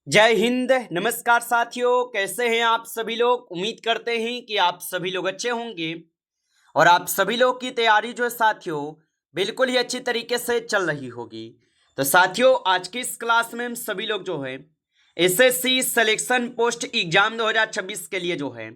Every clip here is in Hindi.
जय हिंद। नमस्कार साथियों, कैसे हैं आप सभी लोग। उम्मीद करते हैं कि आप सभी लोग अच्छे होंगे और आप सभी लोग की तैयारी जो है साथियों बिल्कुल ही अच्छी तरीके से चल रही होगी। तो साथियों, आज की इस क्लास में हम सभी लोग जो है एसएससी सिलेक्शन पोस्ट एग्जाम 2026 के लिए जो है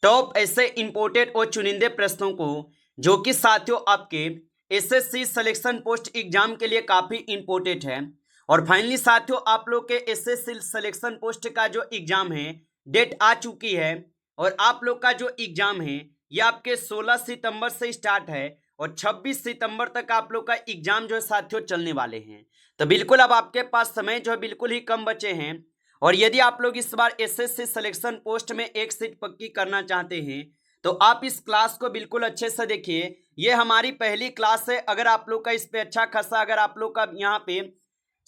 टॉप ऐसे इंपोर्टेड और चुनिंदे प्रश्नों को जो कि साथियों आपके एसएससी सिलेक्शन पोस्ट एग्जाम के लिए काफ़ी इंपोर्टेंट है। और फाइनली साथियों, आप लोग के एसएससी सिलेक्शन पोस्ट का जो एग्जाम है डेट आ चुकी है। और आप लोग का जो एग्जाम है ये आपके 16 सितंबर से स्टार्ट है और 26 सितंबर तक आप लोग का एग्जाम जो है साथियों चलने वाले हैं। तो बिल्कुल अब आपके पास समय जो है बिल्कुल ही कम बचे हैं। और यदि आप लोग इस बार एसएससी सिलेक्शन पोस्ट में एक सीट पक्की करना चाहते हैं तो आप इस क्लास को बिल्कुल अच्छे से देखिए। ये हमारी पहली क्लास है। अगर आप लोग का इस पे अच्छा खासा अगर आप लोग का यहाँ पे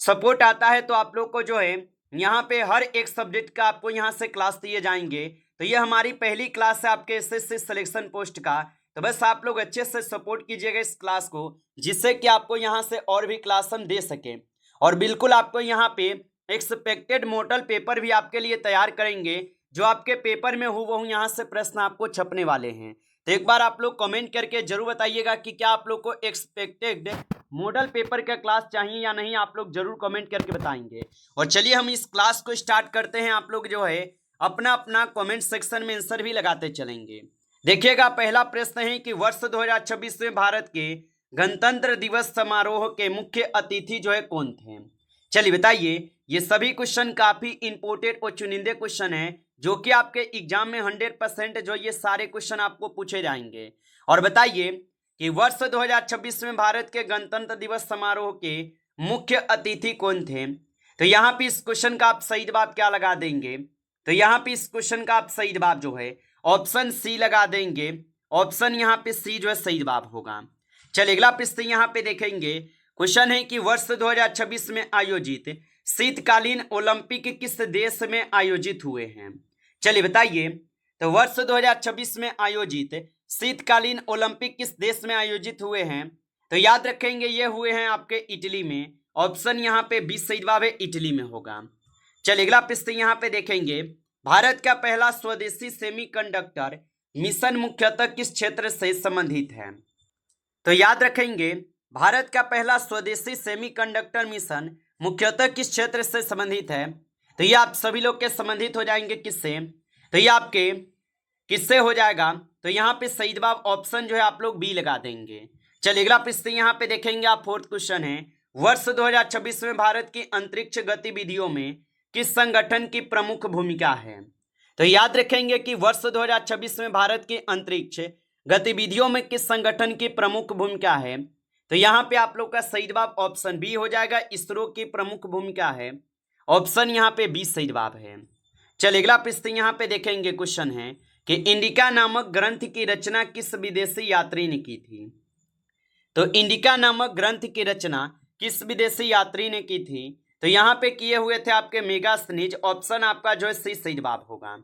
सपोर्ट आता है तो आप लोग को जो है यहाँ पे हर एक सब्जेक्ट का आपको यहाँ से क्लास दिए जाएंगे। तो ये हमारी पहली क्लास है आपके एसएससी सिलेक्शन पोस्ट का। तो बस आप लोग अच्छे से सपोर्ट कीजिएगा इस क्लास को, जिससे कि आपको यहाँ से और भी क्लास हम दे सकें। और बिल्कुल आपको यहाँ पे एक्सपेक्टेड मॉडल पेपर भी आपके लिए तैयार करेंगे, जो आपके पेपर में हूबहू यहाँ से प्रश्न आपको छपने वाले हैं। तो एक बार आप लोग कमेंट करके जरूर बताइएगा कि क्या आप लोग को एक्सपेक्टेड मॉडल पेपर का क्लास चाहिए या नहीं। आप लोग जरूर कमेंट करके बताएंगे। और चलिए हम इस क्लास को स्टार्ट करते हैं। आप लोग जो है अपना अपना कमेंट सेक्शन में आंसर भी लगाते चलेंगे। देखिएगा, पहला प्रश्न है कि वर्ष 2026 में भारत के गणतंत्र दिवस समारोह के मुख्य अतिथि जो है कौन थे। चलिए बताइए। ये सभी क्वेश्चन काफी इंपोर्टेंट और चुनिंदे क्वेश्चन है, जो कि आपके एग्जाम में 100% जो ये सारे क्वेश्चन आपको पूछे जाएंगे। और बताइए कि वर्ष 2026 में भारत के गणतंत्र दिवस समारोह के मुख्य अतिथि कौन थे। तो यहाँ पे इस क्वेश्चन का आप सही जवाब क्या लगा देंगे। तो यहाँ पे इस क्वेश्चन का आप सही जवाब जो है ऑप्शन सी लगा देंगे। ऑप्शन यहाँ पे सी जो है सही जवाब होगा। चलिए अगला प्रश्न यहाँ पे देखेंगे। क्वेश्चन है कि वर्ष 2026 में आयोजित शीतकालीन ओलंपिक किस देश में आयोजित हुए हैं। चलिए बताइए। तो वर्ष 2026 में आयोजित शीतकालीन ओलंपिक किस देश में आयोजित हुए हैं। तो याद रखेंगे ये हुए हैं आपके इटली में। ऑप्शन यहाँ पे 20 सही जवाब है, इटली में होगा। चलिए अगला प्रश्न यहाँ पे देखेंगे। भारत का पहला स्वदेशी सेमीकंडक्टर मिशन मुख्यतः किस क्षेत्र से संबंधित है। तो याद रखेंगे, भारत का पहला स्वदेशी सेमीकंडक्टर मिशन मुख्यतः किस क्षेत्र से संबंधित है। तो ये आप सभी लोग के संबंधित हो जाएंगे किससे। तो ये आपके किससे हो जाएगा। तो यहाँ पे सही जवाब ऑप्शन जो है आप लोग बी लगा देंगे। चलिए अगला प्रश्न यहाँ पे देखेंगे आप। फोर्थ क्वेश्चन है, वर्ष 2026 में भारत की अंतरिक्ष गतिविधियों में किस संगठन की प्रमुख भूमिका है। तो याद रखेंगे कि वर्ष 2026 में भारत की अंतरिक्ष गतिविधियों में किस संगठन की प्रमुख भूमिका है। तो यहाँ पे आप लोग का सही जवाब ऑप्शन बी हो जाएगा, इसरो की प्रमुख भूमिका है। ऑप्शन यहाँ पे बी सही जवाब है। चलिए अगला प्रश्न यहाँ पे देखेंगे। क्वेश्चन है कि इंडिका नामक ग्रंथ की रचना किस विदेशी यात्री ने की थी। तो इंडिका नामक ग्रंथ की रचना किस विदेशी यात्री ने की थी। तो यहाँ पे किए हुए थे आपके मेगास्थनीज। ऑप्शन आपका जो है सही जवाब होगा।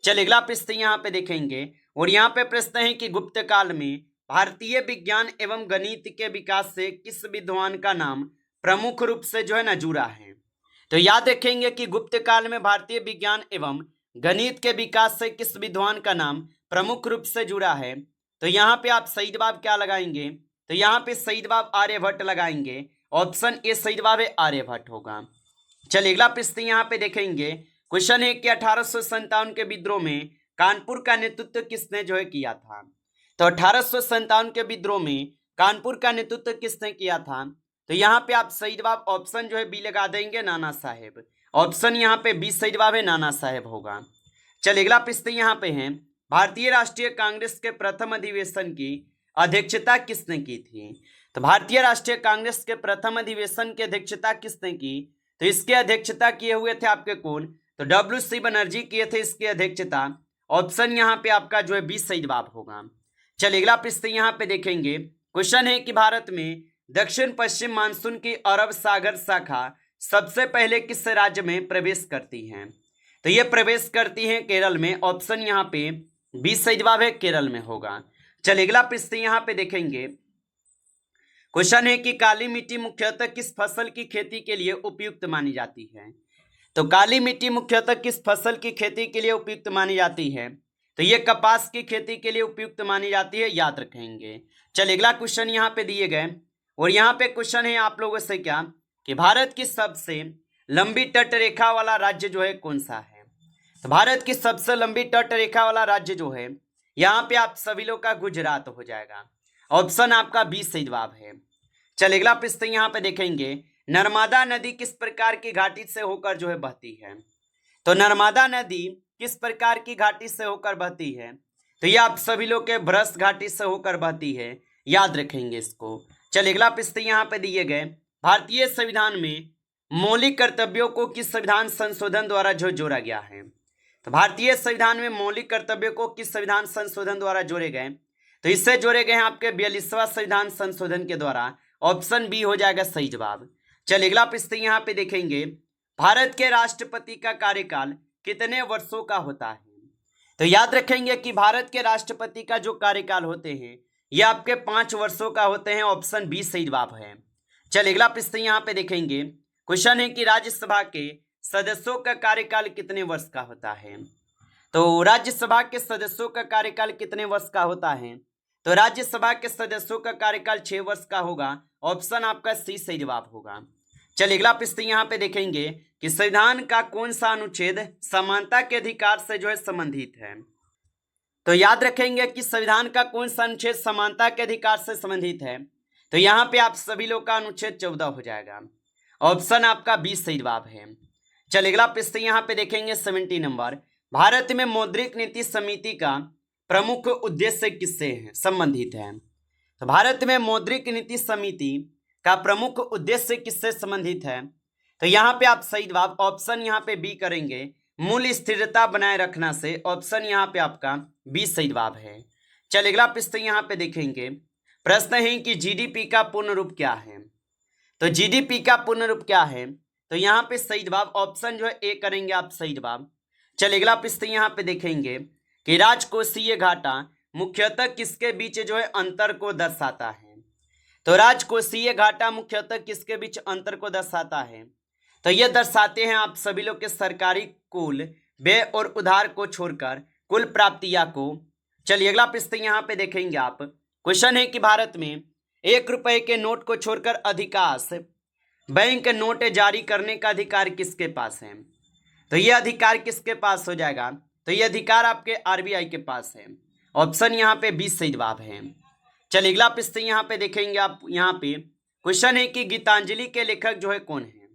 चलिए अगला प्रश्न यहाँ पे देखेंगे। और यहाँ पे प्रश्न है कि गुप्त काल में भारतीय विज्ञान एवं गणित के विकास से किस विद्वान का नाम प्रमुख रूप से जो है ना जुड़ा है। तो याद रखेंगे कि गुप्त काल में भारतीय विज्ञान एवं गणित के विकास से किस विद्वान का नाम प्रमुख रूप से जुड़ा है। तो यहाँ पे आप सही जवाब क्या लगाएंगे। तो यहाँ पे सही जवाब आर्यभट्ट लगाएंगे। ऑप्शन ए सही जवाब है, आर्यभट्ट होगा। चलिए अगला प्रश्न यहाँ पे देखेंगे। क्वेश्चन है कि 1857 के विद्रोह में कानपुर का नेतृत्व किसने जो है किया था। तो 1857 के विद्रोह में कानपुर का नेतृत्व किसने किया था। तो यहाँ पे आप सही जवाब ऑप्शन जो है बी लगा देंगे, नाना साहेब। ऑप्शन यहाँ पे बी सही जवाब है, नाना साहेब होगा। चलिए अगला प्रश्न यहाँ पे है, भारतीय राष्ट्रीय कांग्रेस के प्रथम अधिवेशन की अध्यक्षता किसने की थी। तो भारतीय राष्ट्रीय कांग्रेस के प्रथम अधिवेशन की अध्यक्षता किसने की। तो इसके अध्यक्षता किए हुए थे आपके कौन। तो WC बनर्जी किए थे इसकी अध्यक्षता। ऑप्शन यहाँ पे आपका जो है बी सही जवाब होगा। चलिए अगला प्रश्न यहाँ पे देखेंगे। क्वेश्चन है कि भारत में दक्षिण पश्चिम मानसून की अरब सागर शाखा सबसे पहले किस राज्य में प्रवेश करती है। तो ये प्रवेश करती है केरल में। ऑप्शन यहाँ पे बी सही जवाब है, केरल में होगा। चलिए अगला प्रश्न यहाँ पे देखेंगे। क्वेश्चन है कि काली मिट्टी मुख्यतः किस फसल की खेती के लिए उपयुक्त मानी जाती है। तो काली मिट्टी मुख्यतः किस फसल की खेती के लिए उपयुक्त मानी जाती है? तो ये कपास की खेती के लिए उपयुक्त मानी जाती है, याद रखेंगे। चलिए अगला क्वेश्चन यहाँ पे दिए गए और यहाँ पे क्वेश्चन है आप लोगों से क्या कि भारत की सबसे लंबी तट रेखा वाला राज्य जो है कौन सा है? तो भारत की सबसे लंबी तट रेखा वाला राज्य जो है यहाँ पे आप सभी लोग का गुजरात हो जाएगा। ऑप्शन आपका बी सही जवाब है। चलिए अगला प्रश्न यहाँ पे देखेंगे, नर्मदा नदी किस प्रकार की घाटी से होकर जो है बहती है? तो नर्मदा नदी किस प्रकार की घाटी से होकर बहती है? तो ये आप सभी लोग के भ्रष्ट घाटी से होकर बहती है, याद रखेंगे इसको। चलिए अगला प्रश्न यहाँ पे दिए गए, भारतीय संविधान में मौलिक कर्तव्यों को किस संविधान संशोधन द्वारा जो जोड़ा गया है? तो भारतीय संविधान में मौलिक कर्तव्यों को किस संविधान संशोधन द्वारा जोड़े गए? तो इससे जोड़े गए हैं आपके 42वां संविधान संशोधन के द्वारा। ऑप्शन बी हो जाएगा सही जवाब। चलिए अगला प्रश्न यहाँ पे देखेंगे, भारत के राष्ट्रपति का कार्यकाल कितने वर्षों का होता है? तो याद रखेंगे कि भारत के राष्ट्रपति का जो कार्यकाल होते हैं ये आपके 5 वर्षों का होते हैं। ऑप्शन बी सही जवाब है। चलिए अगला प्रश्न यहाँ पे देखेंगे, क्वेश्चन है कि राज्यसभा के सदस्यों का कार्यकाल कितने वर्ष का होता है? तो राज्यसभा के सदस्यों का कार्यकाल कितने वर्ष का होता है? तो राज्यसभा के सदस्यों का कार्यकाल 6 वर्ष का होगा। ऑप्शन आपका सी सही जवाब होगा। चलिए अगला प्रश्न यहाँ पे देखेंगे कि संविधान का कौन सा अनुच्छेद समानता के अधिकार से जो है संबंधित है? तो याद रखेंगे कि संविधान का कौन सा अनुच्छेद समानता के अधिकार से संबंधित है? तो यहाँ पे आप सभी लोग का अनुच्छेद 14 हो जाएगा। ऑप्शन आपका बी सही जवाब है। चलिए अगला प्रश्न यहाँ पे देखेंगे 70 नंबर, भारत में मौद्रिक नीति समिति का प्रमुख उद्देश्य किससे संबंधित है? तो भारत में मौद्रिक नीति समिति का प्रमुख उद्देश्य किससे संबंधित है? तो यहाँ पे आप सही जवाब ऑप्शन यहाँ पे बी करेंगे, मूल्य स्थिरता बनाए रखना से। ऑप्शन यहाँ पे आपका बी सही जवाब है। चलिए अगला प्रश्न यहाँ पे देखेंगे, प्रश्न है कि जीडीपी का पूर्ण रूप क्या है? तो जीडीपी का पूर्ण रूप क्या है? तो यहाँ पे सही जवाब ऑप्शन जो है ए करेंगे आप सही जवाब। चलिए अगला प्रश्न यहाँ पे देखेंगे कि राजकोषीय घाटा मुख्यतः किसके बीच जो है अंतर को दर्शाता है? तो राजकोषीय घाटा मुख्यतः किसके बीच अंतर को दर्शाता है? तो ये दर्शाते हैं आप सभी लोग के सरकारी कुल व्यय और उधार को छोड़कर कुल प्राप्तियां को। चलिए अगला प्रश्न यहाँ पे देखेंगे आप, क्वेश्चन है कि भारत में 1 रुपए के नोट को छोड़कर अधिकांश बैंक नोट जारी करने का अधिकार किसके पास है? तो ये अधिकार किसके पास हो जाएगा? तो ये अधिकार आपके आरबीआई के पास है। ऑप्शन यहाँ पे 20 सही जवाब है। चलिए अगला प्रश्न यहाँ पे देखेंगे आप, यहाँ पे क्वेश्चन है कि गीतांजलि के लेखक जो है कौन है?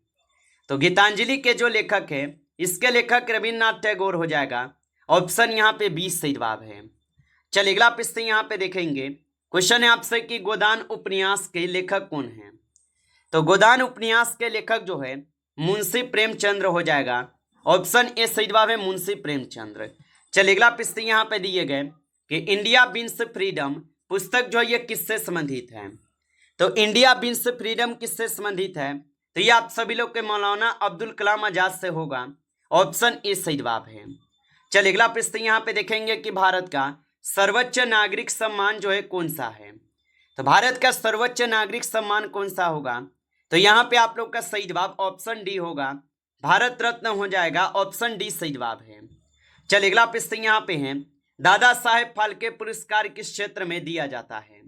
तो गीतांजलि के जो लेखक है इसके लेखक रविन्द्रनाथ टैगोर हो जाएगा। ऑप्शन यहाँ पे 20 सही जवाब है। चलिए अगला प्रश्न यहाँ पे देखेंगे, क्वेश्चन है आपसे कि गोदान उपन्यास के लेखक कौन है? तो गोदान उपन्यास के लेखक जो है मुंशी प्रेमचंद्र हो जाएगा। ऑप्शन ए सही जवाब है, मुंशी प्रेमचंद्र। चलिए अगला प्रश्न यहाँ पे दिए गए कि इंडिया विंस फ्रीडम पुस्तक जो है ये किससे संबंधित है? तो इंडिया विंस फ्रीडम किससे संबंधित है? तो ये आप सभी लोग के मौलाना अब्दुल कलाम आजाद से होगा। ऑप्शन ए सही जवाब है। चलिए अगला प्रश्न यहाँ पे देखेंगे कि भारत का सर्वोच्च नागरिक सम्मान जो है कौन सा है? तो भारत का सर्वोच्च नागरिक सम्मान कौन सा होगा? तो यहाँ पे आप लोग का सही जवाब ऑप्शन डी होगा, भारत रत्न हो जाएगा। ऑप्शन डी सही जवाब है। चलिए अगला प्रश्न यहाँ पे है, दादा साहेब फाल्के पुरस्कार किस क्षेत्र में दिया जाता है?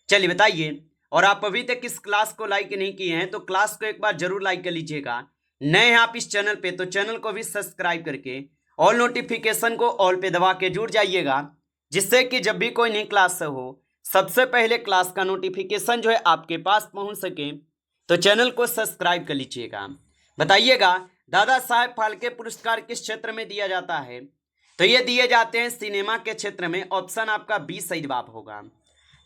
चलिए बताइए। और आप अभी तक इस क्लास को लाइक नहीं किए हैं तो क्लास को एक बार जरूर लाइक कर लीजिएगा। नए हैं आप इस चैनल पे तो चैनल को भी सब्सक्राइब करके ऑल नोटिफिकेशन को ऑल पे दबा के जुड़ जाइएगा, जिससे कि जब भी कोई नई क्लास हो सबसे पहले क्लास का नोटिफिकेशन जो है आपके पास पहुंच सके। तो चैनल को सब्सक्राइब कर लीजिएगा। बताइएगा दादा साहेब फाल्के पुरस्कार किस क्षेत्र में दिया जाता है? तो ये दिए जाते हैं सिनेमा के क्षेत्र में। ऑप्शन आपका बी सही जवाब होगा।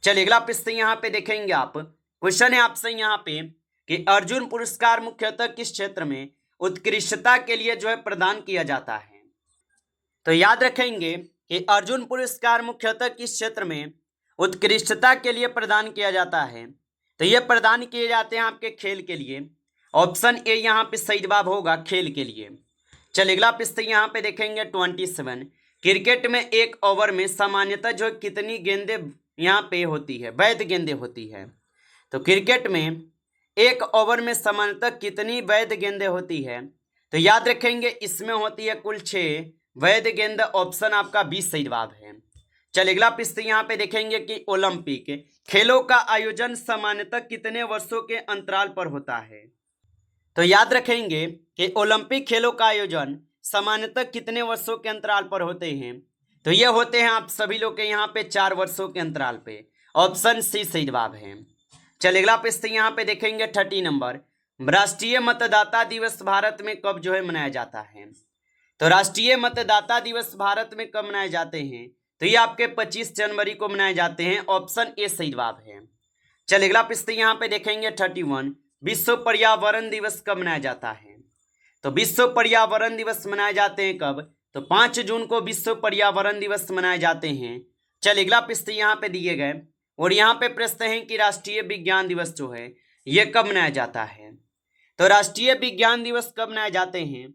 चलिए अगला प्रश्न यहाँ पे देखेंगे आप, क्वेश्चन है आपसे यहाँ पे कि अर्जुन पुरस्कार मुख्यतः किस क्षेत्र में उत्कृष्टता के लिए जो है प्रदान किया जाता है? तो याद रखेंगे कि अर्जुन पुरस्कार मुख्यतः किस क्षेत्र में उत्कृष्टता के लिए प्रदान किया जाता है? तो ये प्रदान किए जाते हैं आपके खेल के लिए। ऑप्शन ए यहाँ पे सही जवाब होगा, खेल के लिए। चलिए अगला प्रश्न यहाँ पे देखेंगे 27, क्रिकेट में 1 ओवर में सामान्यतः जो कितनी गेंदें यहाँ पे होती है, वैध गेंदें होती है? तो क्रिकेट में 1 ओवर में सामान्यतः कितनी वैध गेंदें होती है? तो याद रखेंगे इसमें होती है कुल 6 वैध गेंद, ऑप्शन आपका 20 सही जवाब है। चलिए अगला प्रश्न यहाँ पे देखेंगे कि ओलंपिक खेलों का आयोजन सामान्यतः कितने वर्षों के अंतराल पर होता है। तो याद रखेंगे कि ओलंपिक खेलों का आयोजन सामान्यतः कितने वर्षों के अंतराल पर होते हैं। तो ये होते हैं आप सभी लोग के यहाँ पे 4 वर्षों के अंतराल पे, ऑप्शन सी सही जवाब है। चलिए अगला प्रश्न यहाँ पे देखेंगे 30 नंबर, राष्ट्रीय मतदाता दिवस भारत में कब जो है मनाया जाता है। तो राष्ट्रीय मतदाता दिवस भारत में कब मनाए जाते हैं। तो ये आपके 25 जनवरी को मनाए जाते हैं, ऑप्शन ए सही जवाब है। चलिए अगला प्रश्न यहाँ पे देखेंगे 31, विश्व पर्यावरण दिवस कब मनाया जाता है। तो विश्व पर्यावरण दिवस मनाए जाते हैं कब। तो 5 जून को विश्व पर्यावरण दिवस मनाए जाते हैं। चलिए अगला प्रश्न यहाँ पे दिए गए और यहाँ पे प्रश्न है कि राष्ट्रीय विज्ञान दिवस जो है ये कब मनाया जाता है। तो राष्ट्रीय विज्ञान दिवस कब मनाए जाते हैं।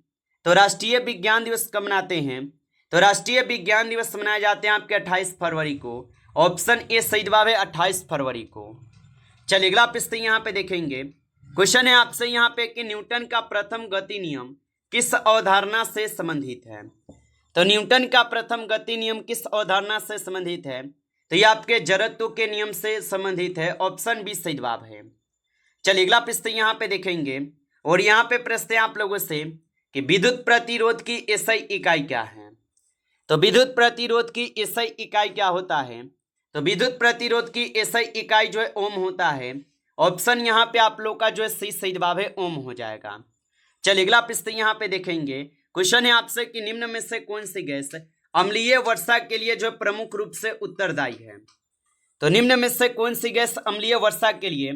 तो राष्ट्रीय विज्ञान दिवस कब मनाते हैं। तो राष्ट्रीय विज्ञान दिवस मनाए जाते हैं आपके 28 फरवरी को, ऑप्शन ए सही जवाब है 28 फरवरी को। चलिए अगला प्रश्न यहाँ पे देखेंगे, क्वेश्चन है आपसे यहाँ पे कि न्यूटन का प्रथम गति नियम किस अवधारणा से संबंधित है। तो न्यूटन का प्रथम गति नियम किस अवधारणा से संबंधित है। तो ये आपके जड़त्व के नियम से संबंधित है, ऑप्शन बी सही जवाब है। चलिए अगला प्रश्न यहाँ पे देखेंगे और यहाँ पे प्रश्न है आप लोगों से कि विद्युत प्रतिरोध की एसआई इकाई क्या है। तो विद्युत प्रतिरोध की एसआई इकाई क्या होता है। तो विद्युत प्रतिरोध की एसआई इकाई जो है ओम होता है, ऑप्शन यहाँ पे आप लोग का जो है सी सही जवाब है, ओम हो जाएगा। चलिए अगला प्रश्न यहाँ पे देखेंगे, क्वेश्चन है आपसे कि निम्न में से कौन सी गैस अम्लीय वर्षा के लिए जो प्रमुख रूप से उत्तरदायी है। तो निम्न में से कौन सी गैस अम्लीय वर्षा के लिए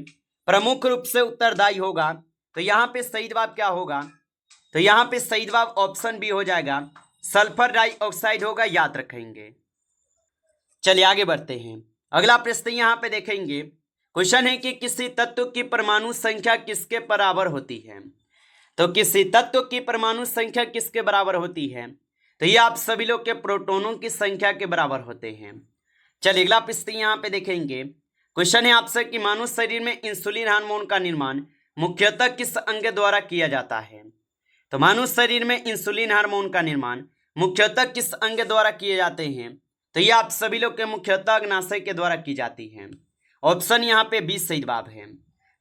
प्रमुख रूप से उत्तरदायी होगा। तो यहाँ पे सही जवाब क्या होगा। तो यहाँ पे सही जवाब ऑप्शन बी हो जाएगा, सल्फर डाइऑक्साइड होगा, याद रखेंगे। चलिए आगे बढ़ते हैं, अगला प्रश्न यहाँ पे देखेंगे, क्वेश्चन है कि किसी तत्व की परमाणु संख्या किसके बराबर होती है। तो किसी तत्व की परमाणु संख्या किसके बराबर होती है। तो ये आप सभी लोग के प्रोटॉनों की संख्या के बराबर होते हैं। चलिए अगला प्रश्न यहाँ पे देखेंगे, क्वेश्चन है आपसे कि मानव शरीर में इंसुलिन हार्मोन का निर्माण मुख्यतः किस अंग द्वारा किया जाता है। तो मानव शरीर में इंसुलिन हार्मोन का निर्माण मुख्यतः किस अंग द्वारा किए जाते हैं। तो ये आप सभी लोग के मुख्यतः अग्नाशय के द्वारा की जाती है, ऑप्शन यहाँ पे 20 सही जवाब है।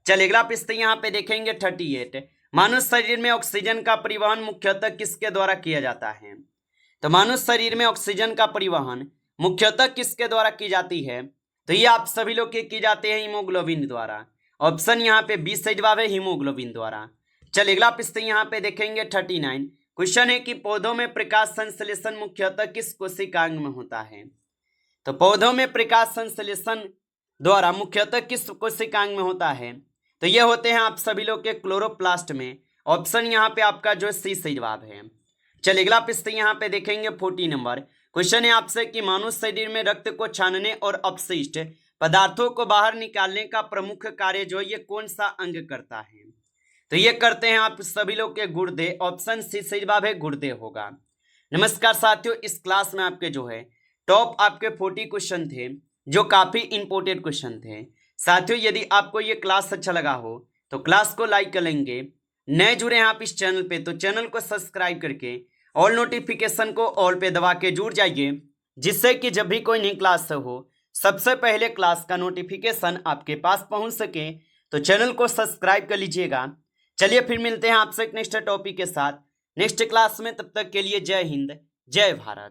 चलिए अगला प्रश्न यहाँ पे देखेंगे 38, मानव शरीर में ऑक्सीजन का परिवहन मुख्यतः किसके द्वारा किया जाता है। तो मानव शरीर में ऑक्सीजन का परिवहन मुख्यतः किसके द्वारा की जाती है। तो ये आप सभी लोग की जाते हैं हीमोग्लोबिन द्वारा, ऑप्शन यहाँ पे 20 सही जवाब है, हीमोग्लोबिन द्वारा। चलिए अगला प्रश्न यहाँ पे देखेंगे 39, क्वेश्चन है कि पौधों में प्रकाश संश्लेषण मुख्यतः किस कोशिकांग में होता है। तो पौधों में प्रकाश संश्लेषण द्वारा मुख्यतः किस कोशिकांग में होता है। तो ये होते हैं आप सभी लोग के क्लोरोप्लास्ट में, ऑप्शन यहाँ पे आपका जो सी सही जवाब है। चलिए अगला प्रश्न यहाँ पे देखेंगे 40 नंबर, क्वेश्चन है आपसे कि मानव शरीर में रक्त को छानने और अपशिष्ट पदार्थों को बाहर निकालने का प्रमुख कार्य जो ये कौन सा अंग करता है। तो ये करते हैं आप सभी लोग के गुर्दे, ऑप्शन सी सही जवाब है, गुर्दे होगा। नमस्कार साथियों, इस क्लास में आपके जो है टॉप आपके 40 क्वेश्चन थे जो काफी इंपोर्टेंट क्वेश्चन थे। साथियों यदि आपको ये क्लास अच्छा लगा हो तो क्लास को लाइक कर लेंगे, नए जुड़े हैं आप इस चैनल पे तो चैनल को सब्सक्राइब करके ऑल नोटिफिकेशन को ऑल पे दबा के जुड़ जाइए, जिससे कि जब भी कोई नई क्लास हो सबसे पहले क्लास का नोटिफिकेशन आपके पास पहुंच सके। तो चैनल को सब्सक्राइब कर लीजिएगा। चलिए फिर मिलते हैं आपसे एक नेक्स्ट टॉपिक के साथ नेक्स्ट क्लास में, तब तक के लिए जय हिंद जय भारत।